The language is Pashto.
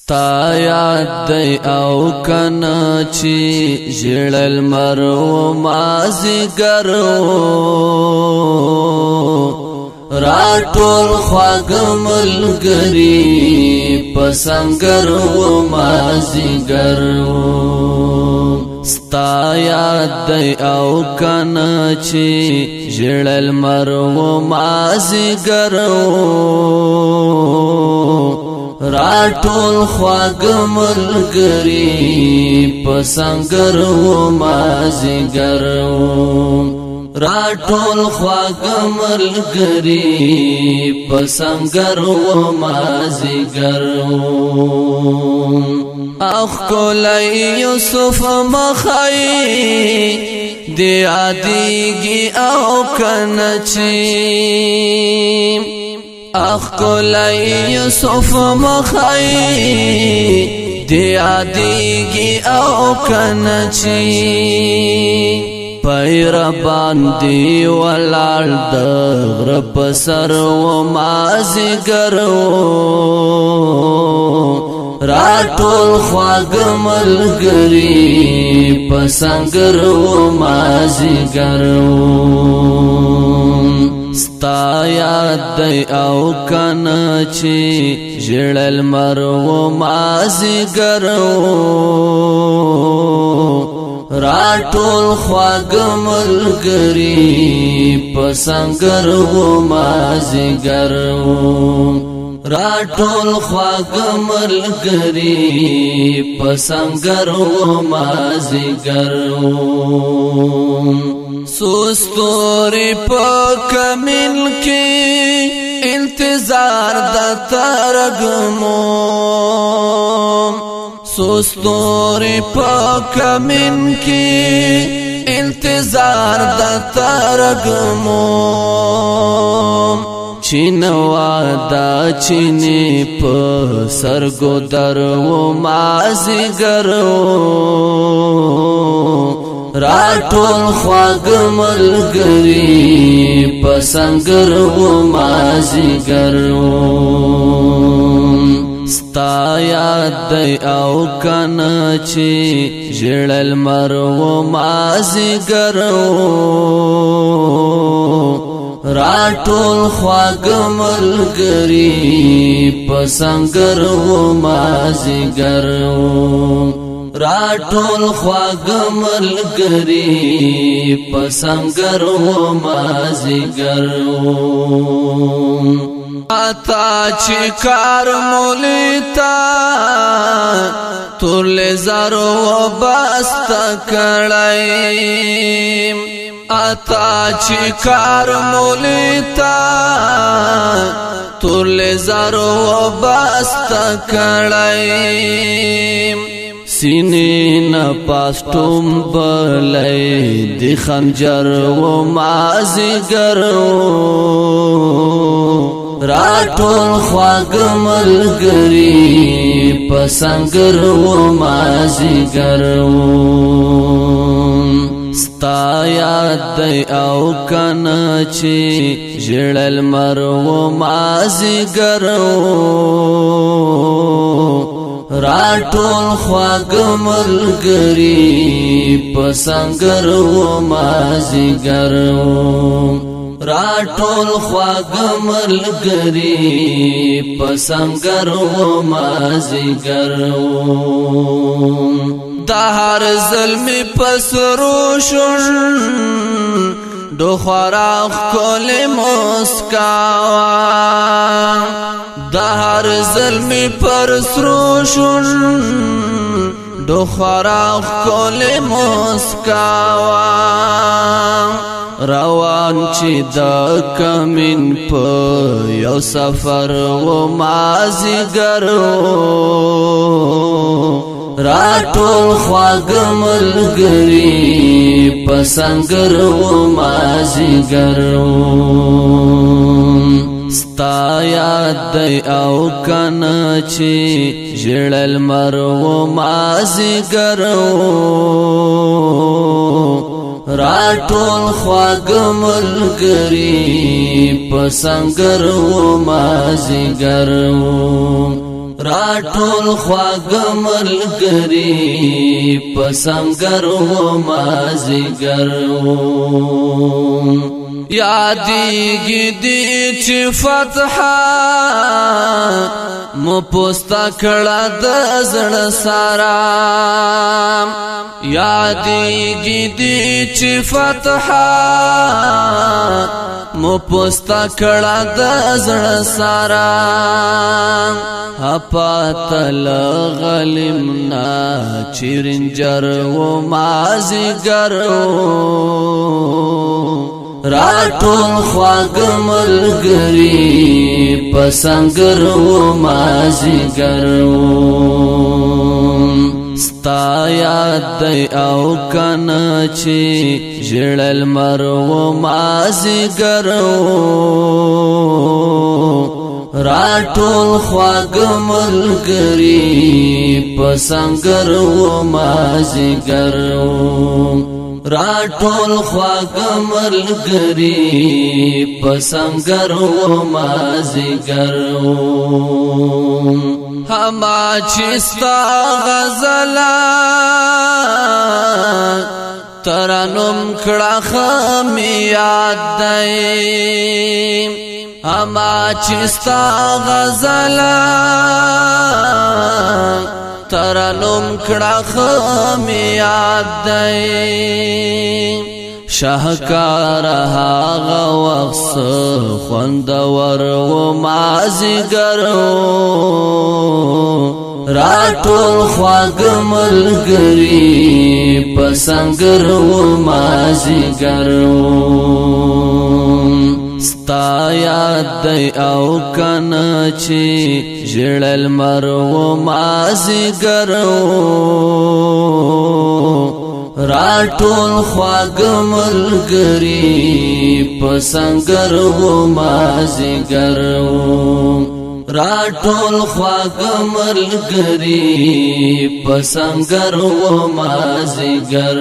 ستا یاد دی او کنا چی جړل مرو مازیګرو راټول خواګملګری پسنګرو مازیګرو ستا یاد دی او کنا چی جړل مرو مازیګرو راټول خواګملګری پسنګرو مازیګرو راټول خواګملګری پسنګرو مازیګرو اخ کولای یوسف مخای دی ادیږي او کنچی اخ کولای یوسف مخای دی ادیږي او کنچی پیر باندې ولال د رب سر و مازیګرو راټول خواګملګری پسنګرو مازیګرو ستا یاد دی او کنا چی جړل مرو مازیګرو راټول خواګملګری پسنګرو مازیګرو راټول خواګملګری پسنګرو مازیګرو سوستوري پکمن کې انتظار د ترګمو سوستوري پکمن کې انتظار د ترګمو چینوا دا چینی په سرګو درو مازیګرو راټول خواګملګری پسنګرو مازیګرو ستا یاد دی او کنا چی جړل مرو مازیګرو راټول خواګملګری پسنګرو مازیګرو راټول خواګملګری پسنګرو مازیګرو اتا چې کار مولیتا تول زرو بست کړای اتا چې کار مولیتا تول زرو بست کړای سینې نه پاستوم بلای دی خنجر و مازیګرو راټول خواګملګری پسنګرو مازیګرو ستا یاد دی او کنا چی جړل مرو مازیګرو راټول خواګملګری پسنګرو مازیګرو راټول خواګملګری پسنګرو مازیګرو د هر ظلم پسرو شون دو خراخ کول مسکاوا د هر ظلم پر سرو شون دو خراخ کول مسکاوا روان چی دا کمین پا یو سفر و مازیګرو راټول خواګملګری پسنګرو مازیګرو ستا یاد دی او کنا چی جړل مرو مازیګرو راټول خواګملګری پسنګرو مازیګرو راټول خواږ ملګري په سنگر و مازیګر یادېږي دې چې فتحه مو پوستا کړه د زړه سارا یادېږي دې چې فتحه مو پوستا کړه د زړه سارا پاتل غلمنا چرنجر و مازیګر راټول خواږ ملګري په سنگر و مازیګر ستا یاد دی او کنه چې ژړل مر و مازیګر راټول خواږ ملګري په سنگر و مازیګر راټول خواږ ملګري په سنگر و مازیګر هما چې ستا غزله ترنم کړه خمې یاد دی هما چې ستا غزله ترنم کړه خمې یاد دی شاهکار هغه وخت خوندور و مازیګر راټول خواږ ملګري په سنگر و مازیګر ستا یاد دی او کنه چې ژړل مر و مازیګر راټول خواږ ملګري په سنگر و مازیګر راټول خواږ ملګري په سنگر و مازیګر